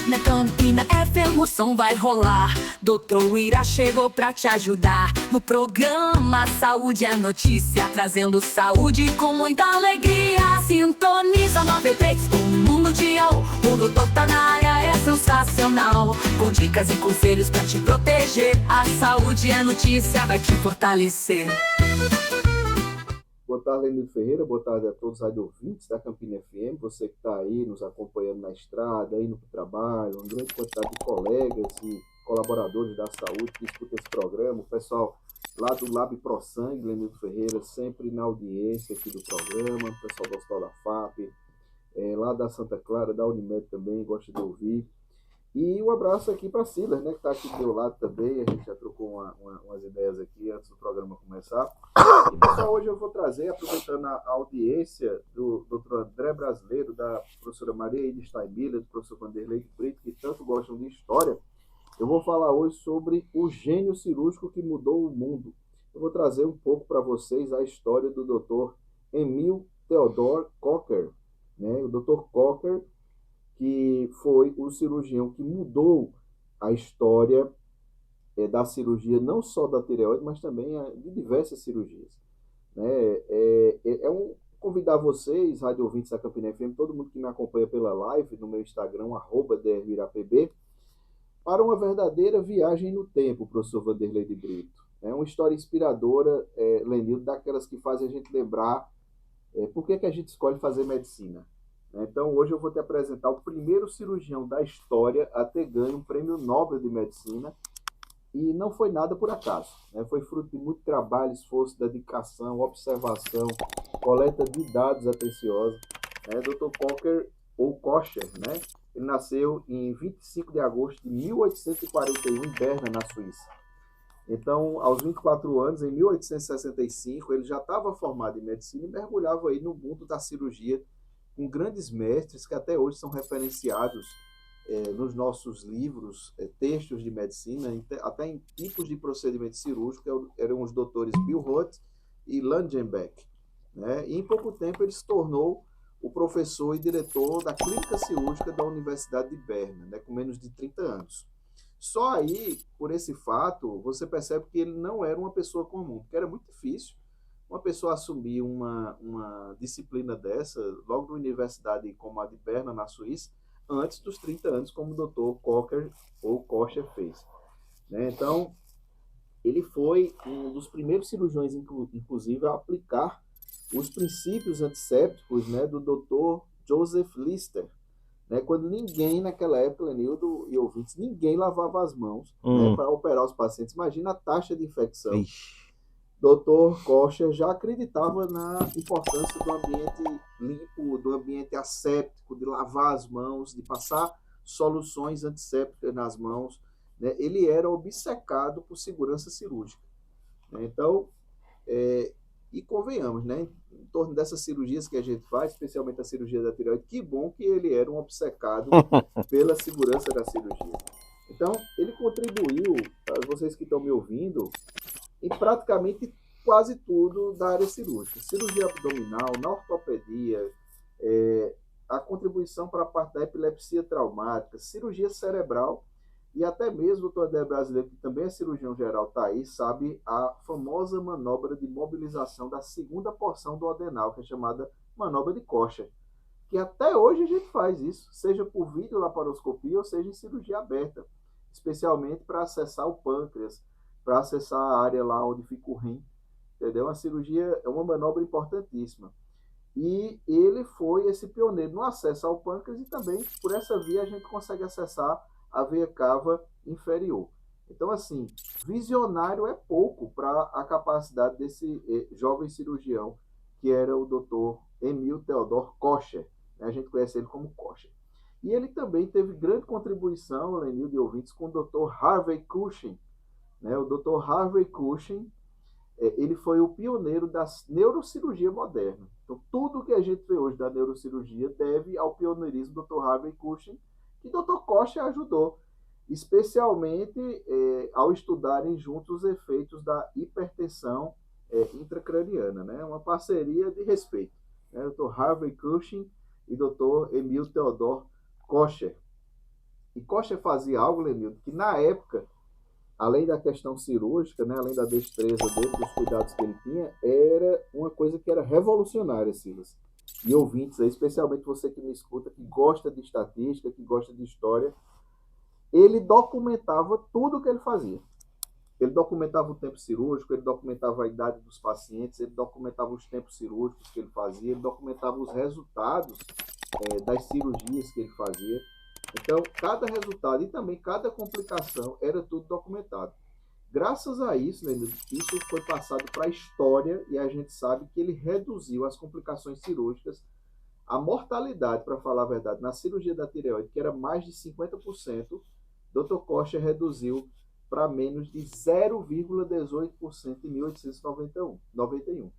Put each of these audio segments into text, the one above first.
Na Campina FM o som vai rolar. Doutor Ira chegou pra te ajudar. No programa Saúde é Notícia, trazendo saúde com muita alegria. Sintoniza 93, o mundo mundial. O doutor tá na área, é sensacional. Com dicas e conselhos pra te proteger. A saúde é notícia, vai te fortalecer. Boa tarde, Lenildo Ferreira. Boa tarde a todos os ouvintes da Campina FM. Você que está aí nos acompanhando na estrada, indo para o trabalho, uma grande quantidade de colegas e colaboradores da saúde que escutam esse programa. O pessoal lá do Lab Pro Sangue, Lenildo Ferreira, sempre na audiência aqui do programa. O pessoal do Hospital da FAP, lá da Santa Clara, da Unimed também, gosta de ouvir. E um abraço aqui para a Silas, né, que está aqui do meu lado também. A gente já trocou umas ideias aqui antes do programa começar. E, pessoal, hoje eu vou trazer, aproveitando a audiência do Dr. André Brasileiro, da professora Maria Ida Steinmiller, do professor Vanderlei de Brito, que tanto gostam de história, eu vou falar hoje sobre o gênio cirúrgico que mudou o mundo. Eu vou trazer um pouco para vocês a história do Dr. Emil Theodor Kocher, né? O Dr. Kocher, que foi o cirurgião que mudou a história da cirurgia, não só da tireoide, mas também de diversas cirurgias. Né? Convidar vocês, rádio ouvintes da Campina FM, todo mundo que me acompanha pela live, no meu Instagram, @drvirapb, para uma verdadeira viagem no tempo, professor Vanderlei de Brito. É uma história inspiradora, Lenildo, daquelas que fazem a gente lembrar por que a gente escolhe fazer medicina. Então, hoje eu vou te apresentar o primeiro cirurgião da história a ter ganho um prêmio Nobel de Medicina, e não foi nada por acaso. Foi fruto de muito trabalho, esforço, dedicação, observação, coleta de dados atenciosos. Dr. Kocher, ou Kocher, né? Ele nasceu em 25 de agosto de 1841 em Berna, na Suíça. Então, aos 24 anos, em 1865, ele já estava formado em medicina e mergulhava aí no mundo da cirurgia, com grandes mestres que até hoje são referenciados nos nossos livros, textos de medicina, até em tipos de procedimento cirúrgico, eram os doutores Bill Roth e Langenbeck. Né? E em pouco tempo ele se tornou o professor e diretor da clínica cirúrgica da Universidade de Berna, né? Com menos de 30 anos. Só aí, por esse fato, você percebe que ele não era uma pessoa comum, porque era muito difícil uma pessoa assumir uma disciplina dessa, logo numa universidade como a de Berna, na Suíça, antes dos 30 anos, como o Dr. Kocher ou Kocher fez. Né? Então, ele foi um dos primeiros cirurgiões, inclusive, a aplicar os princípios antissépticos, né, do Dr. Joseph Lister. Né? Quando ninguém, naquela época, Lenildo e ouvintes, ninguém lavava as mãos, né, para operar os pacientes. Imagina a taxa de infecção. Ixi. Dr. Kocher já acreditava na importância do ambiente limpo, do ambiente asséptico, de lavar as mãos, de passar soluções antissépticas nas mãos. Né? Ele era obcecado por segurança cirúrgica. Né? Então, e convenhamos, né? Em torno dessas cirurgias que a gente faz, especialmente a cirurgia da tireoide, que bom que ele era um obcecado pela segurança da cirurgia. Então, ele contribuiu, para vocês que estão me ouvindo, em praticamente quase tudo da área cirúrgica. Cirurgia abdominal, na ortopedia, a contribuição para a parte da epilepsia traumática, cirurgia cerebral, e até mesmo o Dr. André Brasileiro, que também é cirurgião geral, está aí, sabe a famosa manobra de mobilização da segunda porção do adenal, que é chamada manobra de Kocher, que até hoje a gente faz isso, seja por videolaparoscopia ou seja em cirurgia aberta, especialmente para acessar o pâncreas, para acessar a área lá onde fica o rim, entendeu? A cirurgia é uma manobra importantíssima. E ele foi esse pioneiro no acesso ao pâncreas, e também por essa via a gente consegue acessar a veia cava inferior. Então, assim, visionário é pouco para a capacidade desse jovem cirurgião, que era o Dr. Emil Theodor Kocher. A gente conhece ele como Kocher. E ele também teve grande contribuição, Lenildo e ouvintes, com o Dr. Harvey Cushing. Né? O Dr. Harvey Cushing, ele foi o pioneiro da neurocirurgia moderna. Então, tudo que a gente vê hoje da neurocirurgia deve ao pioneirismo do Dr. Harvey Cushing, que o Dr. Kocher ajudou, especialmente ao estudarem juntos os efeitos da hipertensão intracraniana. Né? Uma parceria de respeito. Né? Dr. Harvey Cushing e Dr. Emil Theodor Kocher. E Kocher fazia algo, Lenildo, que na época, além da questão cirúrgica, né, além da destreza dele, dos cuidados que ele tinha, era uma coisa que era revolucionária, Silas. E ouvintes aí, especialmente você que me escuta, que gosta de estatística, que gosta de história, ele documentava tudo o que ele fazia. Ele documentava o tempo cirúrgico, ele documentava a idade dos pacientes, ele documentava os tempos cirúrgicos que ele fazia, ele documentava os resultados das cirurgias que ele fazia. Então, cada resultado e também cada complicação era tudo documentado. Graças a isso, né, isso foi passado para a história e a gente sabe que ele reduziu as complicações cirúrgicas, a mortalidade, para falar a verdade, na cirurgia da tireoide, que era mais de 50%, Dr. Kocher reduziu para menos de 0,18% em 1891.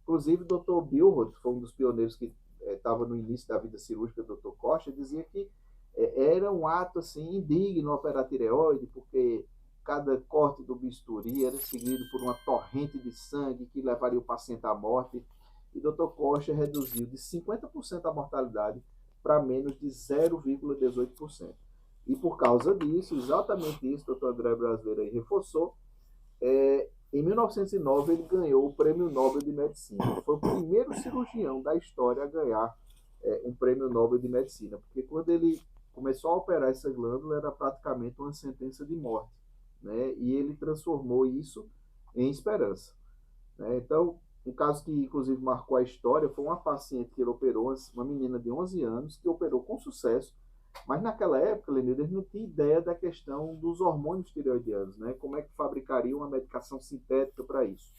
Inclusive, Dr. Bilroth, que foi um dos pioneiros que estava no início da vida cirúrgica do Dr. Kocher, dizia que era um ato assim, indigno operar a tireoide, porque cada corte do bisturi era seguido por uma torrente de sangue que levaria o paciente à morte. E Dr. Kocher reduziu de 50% a mortalidade para menos de 0,18%. E por causa disso, exatamente isso, o Dr. André Brasileiro aí reforçou, em 1909 ele ganhou o Prêmio Nobel de Medicina. Foi o primeiro cirurgião da história a ganhar um Prêmio Nobel de Medicina, porque quando ele começou a operar essa glândula era praticamente uma sentença de morte, né? E ele transformou isso em esperança, né? Então, um caso que inclusive marcou a história foi uma paciente que ele operou, uma menina de 11 anos, que operou com sucesso, mas naquela época, Lenildo, eles não tinham ideia da questão dos hormônios tireoidianos, né? Como é que fabricaria uma medicação sintética para isso,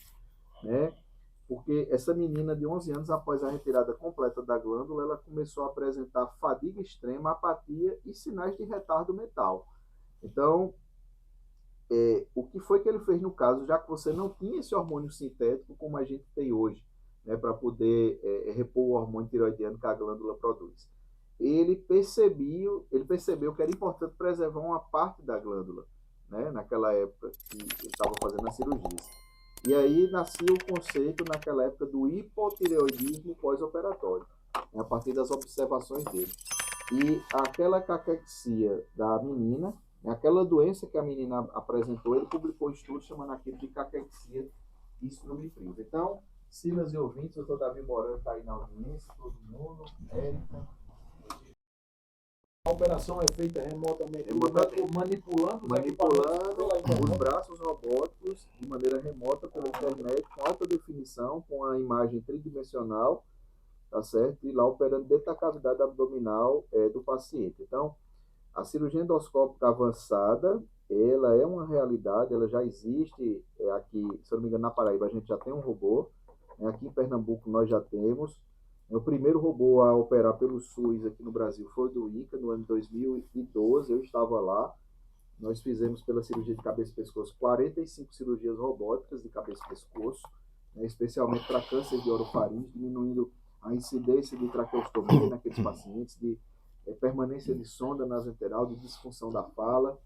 né? Porque essa menina de 11 anos, após a retirada completa da glândula, ela começou a apresentar fadiga extrema, apatia e sinais de retardo mental. Então, o que foi que ele fez no caso, já que você não tinha esse hormônio sintético como a gente tem hoje, né, para poder repor o hormônio tireoidiano que a glândula produz? Ele percebeu que era importante preservar uma parte da glândula, né, naquela época que ele estava fazendo as cirurgias. E aí nascia o conceito, naquela época, do hipotireoidismo pós-operatório, né, a partir das observações dele. E aquela caquexia da menina, aquela doença que a menina apresentou, ele publicou um estudo chamando aquilo de caquexia estrumipriva. Então, Silas e ouvintes, o doutor Davi Morano está aí na audiência, todo mundo, Érica. A operação é feita remotamente, manipulando os braços robóticos de maneira remota pela internet, com alta definição, com a imagem tridimensional, tá certo? E lá operando dentro da cavidade abdominal do paciente. Então, a cirurgia endoscópica avançada, ela é uma realidade, ela já existe aqui, se eu não me engano, na Paraíba a gente já tem um robô, aqui em Pernambuco nós já temos. O primeiro robô a operar pelo SUS aqui no Brasil foi do INCA, no ano 2012, eu estava lá. Nós fizemos pela cirurgia de cabeça e pescoço 45 cirurgias robóticas de cabeça e pescoço, especialmente para câncer de orofaringe, diminuindo a incidência de traqueostomia naqueles pacientes, de permanência de sonda nasoenteral, de disfunção da fala,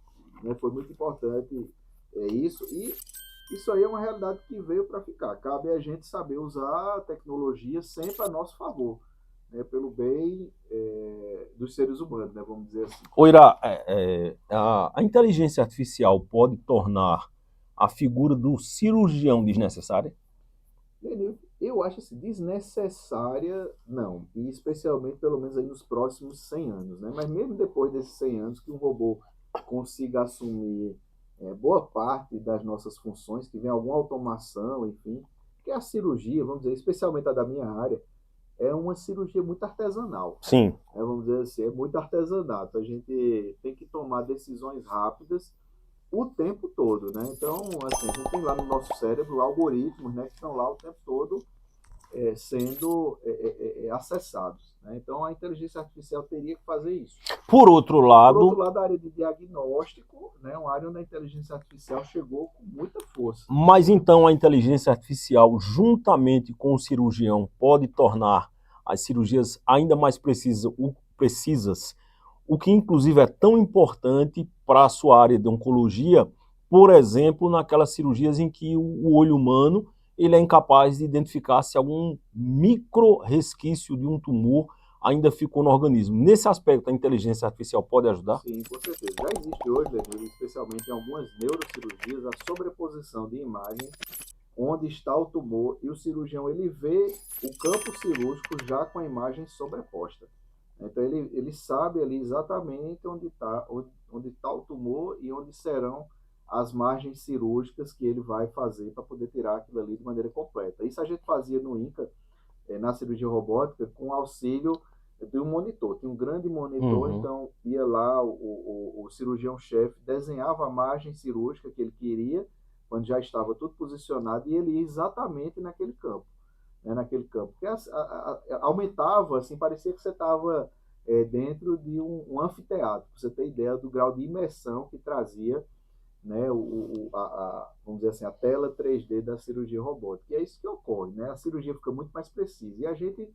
né? Foi muito importante isso, e isso aí é uma realidade que veio para ficar. Cabe a gente saber usar a tecnologia sempre a nosso favor, né? Pelo bem dos seres humanos, né? Vamos dizer assim. Oirá, a inteligência artificial pode tornar a figura do cirurgião desnecessária? Eu acho assim, desnecessária, não. E especialmente, pelo menos, aí nos próximos 100 anos, né? Mas mesmo depois desses 100 anos, que um robô consiga assumir boa parte das nossas funções, que vem alguma automação, enfim, que a cirurgia, vamos dizer, especialmente a da minha área, é uma cirurgia muito artesanal. Sim. Vamos dizer assim, é muito artesanato. A gente tem que tomar decisões rápidas o tempo todo, né? Então, assim, a gente tem lá no nosso cérebro algoritmos, né, que estão lá o tempo todo sendo acessados, né? Então, a inteligência artificial teria que fazer isso. Por outro lado, a área de diagnóstico, né, uma área onde a inteligência artificial chegou com muita força. Mas então a inteligência artificial, juntamente com o cirurgião, pode tornar as cirurgias ainda mais precisas, o que inclusive é tão importante para a sua área de oncologia, por exemplo, naquelas cirurgias em que o olho humano ele é incapaz de identificar se algum micro resquício de um tumor ainda ficou no organismo. Nesse aspecto, a inteligência artificial pode ajudar? Sim, com certeza. Já existe hoje, Danilo, especialmente em algumas neurocirurgias, a sobreposição de imagem onde está o tumor e o cirurgião ele vê o campo cirúrgico já com a imagem sobreposta. Então ele sabe ali exatamente onde tá o tumor e onde serão as margens cirúrgicas que ele vai fazer para poder tirar aquilo ali de maneira completa. Isso a gente fazia no INCA, na cirurgia robótica, com auxílio de um monitor. Tinha um grande monitor, então ia lá o cirurgião-chefe, desenhava a margem cirúrgica que ele queria, quando já estava tudo posicionado, e ele ia exatamente naquele campo. Naquele campo. Porque aumentava, assim, parecia que você estava dentro de um anfiteatro, para você ter ideia do grau de imersão que trazia, né, vamos dizer assim, a tela 3D da cirurgia robótica. E é isso que ocorre, né? A cirurgia fica muito mais precisa. E a gente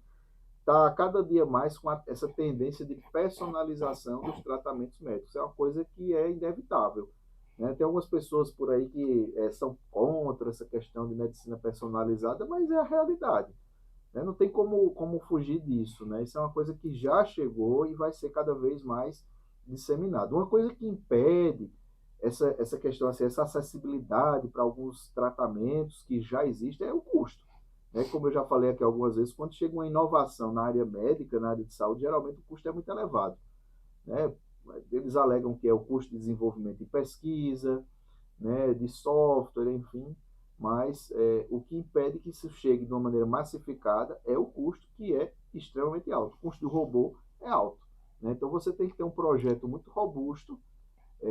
está cada dia mais com essa tendência de personalização dos tratamentos médicos. É uma coisa que é inevitável, né? Tem algumas pessoas por aí que são contra essa questão de medicina personalizada, mas é a realidade, né? Não tem como fugir disso, né? Isso é uma coisa que já chegou e vai ser cada vez mais disseminada. Uma coisa que impede essa questão, assim, essa acessibilidade para alguns tratamentos que já existem é o custo, né? Como eu já falei aqui algumas vezes, quando chega uma inovação na área médica, na área de saúde, geralmente o custo é muito elevado, né? Eles alegam que é o custo de desenvolvimento de pesquisa, né, de software, enfim, mas o que impede que isso chegue de uma maneira massificada é o custo, que é extremamente alto. O custo do robô é alto, né? Então você tem que ter um projeto muito robusto,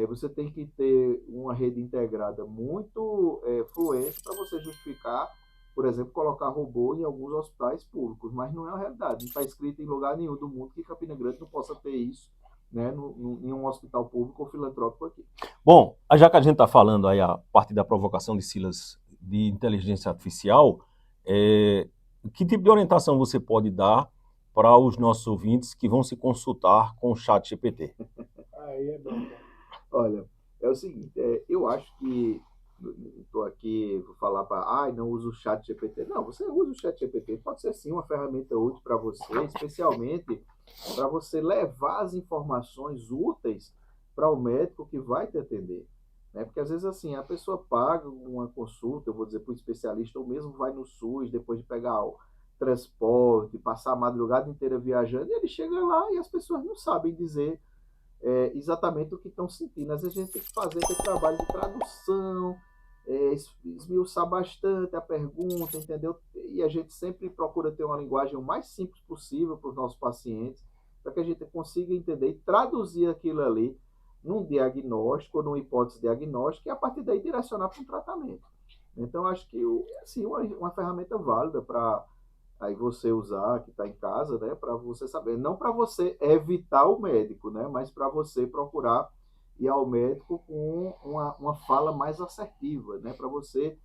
você tem que ter uma rede integrada muito fluente para você justificar, por exemplo, colocar robô em alguns hospitais públicos, mas não é uma realidade. Não está escrito em lugar nenhum do mundo que Campina Grande não possa ter isso, né, em um hospital público ou filantrópico aqui. Bom, já que a gente está falando aí a partir da provocação de Silas de inteligência artificial, que tipo de orientação você pode dar para os nossos ouvintes que vão se consultar com o ChatGPT? Aí é bom. Olha, é o seguinte, eu acho que estou aqui, vou falar para, não uso o ChatGPT. Não, você usa o ChatGPT, pode ser sim uma ferramenta útil para você, especialmente para você levar as informações úteis para o médico que vai te atender, né? Porque às vezes assim, a pessoa paga uma consulta, eu vou dizer, para o especialista, ou mesmo vai no SUS, depois de pegar o transporte, passar a madrugada inteira viajando, e ele chega lá e as pessoas não sabem dizer exatamente o que estão sentindo. Às vezes a gente tem que fazer aquele trabalho de tradução, esmiuçar bastante a pergunta, entendeu? E a gente sempre procura ter uma linguagem o mais simples possível para os nossos pacientes, para que a gente consiga entender e traduzir aquilo ali num diagnóstico, ou numa hipótese diagnóstica, e a partir daí direcionar para um tratamento. Então, acho que assim, uma ferramenta válida para aí você usar, que está em casa, né, para você saber, não para você evitar o médico, né, mas para você procurar ir ao médico com uma fala mais assertiva, né, para você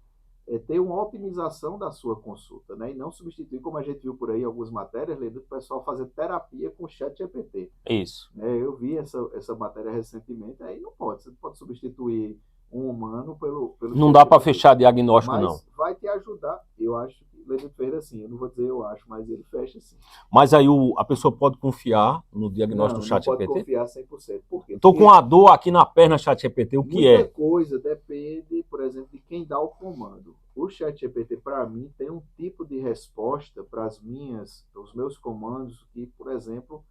ter uma otimização da sua consulta, né, e não substituir, como a gente viu por aí algumas matérias, Leandro, o pessoal fazer terapia com o ChatGPT. Isso. Eu vi essa matéria recentemente, aí não pode, você não pode substituir um humano pelo não dá para fechar diagnóstico, mas não. Vai te ajudar, eu acho. Leandro Ferreira, assim, eu não vou dizer eu acho, mas ele fecha assim. Mas aí a pessoa pode confiar no diagnóstico do ChatGPT? Não pode confiar 100%. Por quê? Estou com uma dor aqui na perna, ChatGPT, o que é? Muita coisa depende, por exemplo, de quem dá o comando. O ChatGPT, para mim, tem um tipo de resposta para os meus comandos que, por exemplo,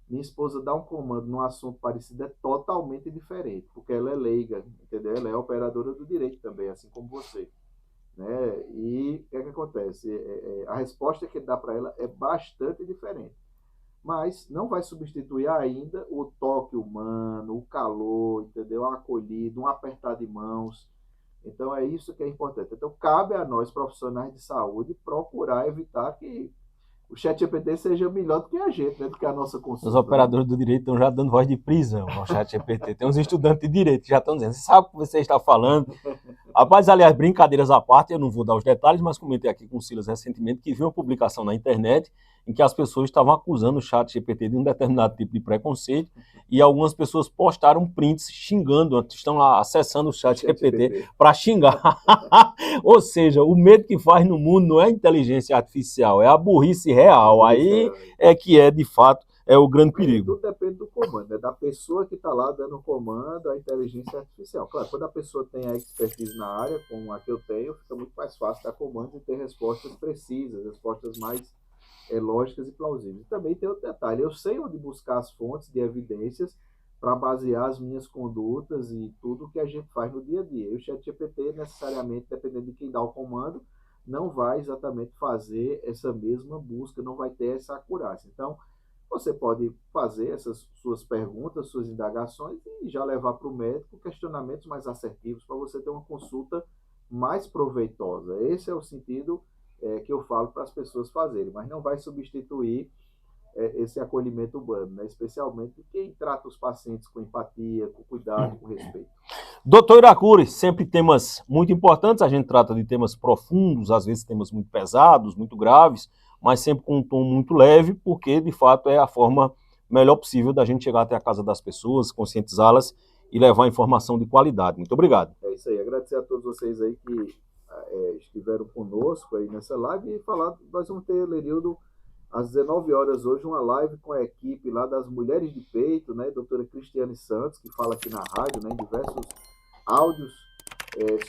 minha esposa dá um comando num assunto parecido, é totalmente diferente, porque ela é leiga, entendeu? Ela é operadora do direito também, assim como você, né? E o que acontece? A resposta que ele dá para ela é bastante diferente, mas não vai substituir ainda o toque humano, o calor, entendeu? A acolhida, um apertar de mãos. Então é isso que é importante. Então cabe a nós, profissionais de saúde, procurar evitar que o ChatGPT seja melhor do que a gente, né? Do que a nossa consulta. Os operadores do direito estão já dando voz de prisão ao ChatGPT. Tem uns estudantes de direito que já estão dizendo, você sabe o que você está falando? Rapaz, aliás, brincadeiras à parte, eu não vou dar os detalhes, mas comentei aqui com o Silas recentemente que vi uma publicação na internet em que as pessoas estavam acusando o ChatGPT de um determinado tipo de preconceito e algumas pessoas postaram prints xingando, estão lá acessando o ChatGPT para xingar. Ou seja, o medo que faz no mundo não é a inteligência artificial, é a burrice real. Aí é que é, de fato, é o grande perigo. Tudo depende do comando, né? Da pessoa que está lá dando o comando, a inteligência artificial. Claro, quando a pessoa tem a expertise na área, como a que eu tenho, fica muito mais fácil dar comando e ter respostas precisas, respostas mais lógicas e plausíveis. Também tem outro detalhe, eu sei onde buscar as fontes de evidências para basear as minhas condutas e tudo que a gente faz no dia a dia. E o ChatGPT, necessariamente, dependendo de quem dá o comando, não vai exatamente fazer essa mesma busca, não vai ter essa acurácia. Então, você pode fazer essas suas perguntas, suas indagações e já levar para o médico questionamentos mais assertivos para você ter uma consulta mais proveitosa. Esse é o sentido que eu falo para as pessoas fazerem, mas não vai substituir esse acolhimento humano, né? Especialmente quem trata os pacientes com empatia, com cuidado, com respeito. Doutor Iracuri, sempre temas muito importantes, a gente trata de temas profundos, às vezes temas muito pesados, muito graves, mas sempre com um tom muito leve, porque de fato é a forma melhor possível da gente chegar até a casa das pessoas, conscientizá-las e levar informação de qualidade. Muito obrigado. É isso aí, agradecer a todos vocês aí que estiveram conosco aí nessa live e falar, nós vamos ter, Lerildo, às 19 horas hoje, uma live com a equipe lá das Mulheres de Peito, né, doutora Cristiane Santos, que fala aqui na rádio, né, em diversos áudios,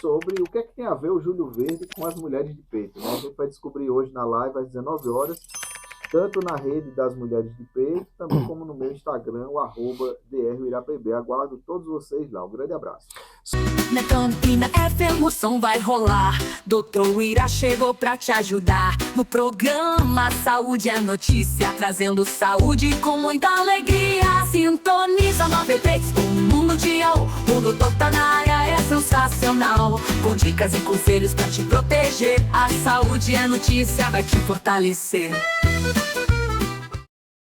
sobre o que é que tem a ver o Julho Verde com as Mulheres de Peito, né? A gente vai descobrir hoje na live às 19 horas, tanto na rede das Mulheres de Peito, também como no meu Instagram, o @drirapp. Aguardo todos vocês lá. Um grande abraço. Na Campina FM o som vai rolar. Doutor Ira chegou pra te ajudar. No programa Saúde é Notícia, trazendo saúde com muita alegria. Sintoniza 93, o mundo o doutor tá na área, é sensacional. Com dicas e conselhos pra te proteger. A saúde é notícia, vai te fortalecer.